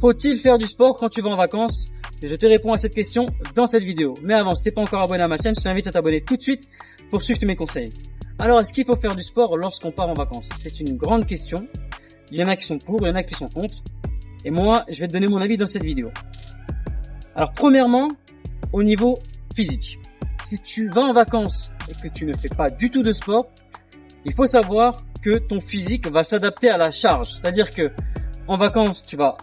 Faut-il faire du sport quand tu vas en vacances? Et je te réponds à cette question dans cette vidéo. Mais avant, si t'es pas encore abonné à ma chaîne, je t'invite à t'abonner tout de suite pour suivre tous mes conseils. Alors, est-ce qu'il faut faire du sport lorsqu'on part en vacances? C'est une grande question. Il y en a qui sont pour, il y en a qui sont contre. Et moi, je vais te donner mon avis dans cette vidéo. Alors, premièrement, au niveau physique. Si tu vas en vacances et que tu ne fais pas du tout de sport, il faut savoir que ton physique va s'adapter à la charge. C'est-à-dire que en vacances, tu vas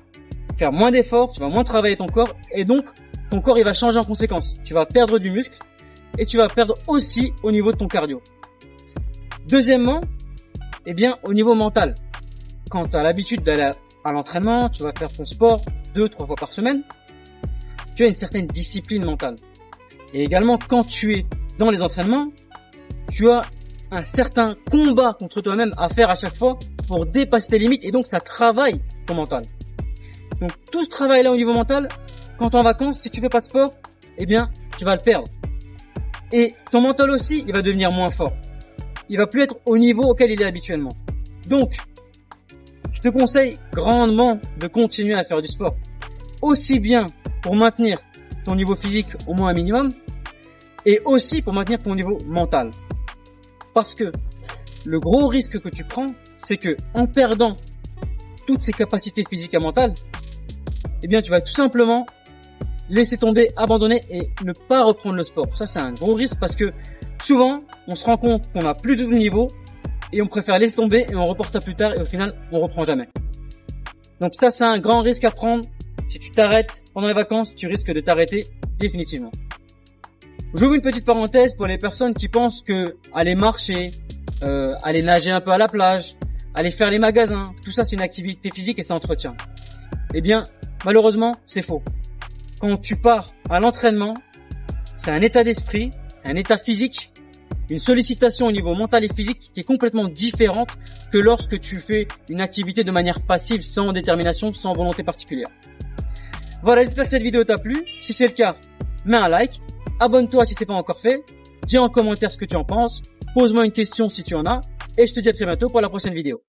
faire moins d'efforts, tu vas moins travailler ton corps et donc ton corps il va changer en conséquence. Tu vas perdre du muscle et tu vas perdre aussi au niveau de ton cardio. Deuxièmement, eh bien au niveau mental. Quand tu as l'habitude d'aller à l'entraînement, tu vas faire ton sport 2-3 fois par semaine, tu as une certaine discipline mentale. Et également quand tu es dans les entraînements, tu as un certain combat contre toi-même à faire à chaque fois pour dépasser tes limites et donc ça travaille ton mental. Donc tout ce travail là au niveau mental, quand tu es en vacances, si tu fais pas de sport, eh bien tu vas le perdre. Et ton mental aussi, il va devenir moins fort. Il va plus être au niveau auquel il est habituellement. Donc, je te conseille grandement de continuer à faire du sport. Aussi bien pour maintenir ton niveau physique au moins un minimum, et aussi pour maintenir ton niveau mental. Parce que le gros risque que tu prends, c'est que en perdant toutes ces capacités physiques et mentales, eh bien tu vas tout simplement laisser tomber, abandonner et ne pas reprendre le sport. Ça c'est un gros risque parce que souvent on se rend compte qu'on n'a plus de niveau et on préfère laisser tomber et on reporte à plus tard et au final on reprend jamais. Donc ça c'est un grand risque à prendre. Si tu t'arrêtes pendant les vacances, tu risques de t'arrêter définitivement. J'ouvre une petite parenthèse pour les personnes qui pensent que aller marcher, aller nager un peu à la plage, aller faire les magasins, tout ça c'est une activité physique et ça entretient. Eh bien, malheureusement, c'est faux. Quand tu pars à l'entraînement, c'est un état d'esprit, un état physique, une sollicitation au niveau mental et physique qui est complètement différente que lorsque tu fais une activité de manière passive, sans détermination, sans volonté particulière. Voilà, j'espère que cette vidéo t'a plu. Si c'est le cas, mets un like. Abonne-toi si c'est pas encore fait, dis en commentaire ce que tu en penses, pose-moi une question si tu en as, et je te dis à très bientôt pour la prochaine vidéo.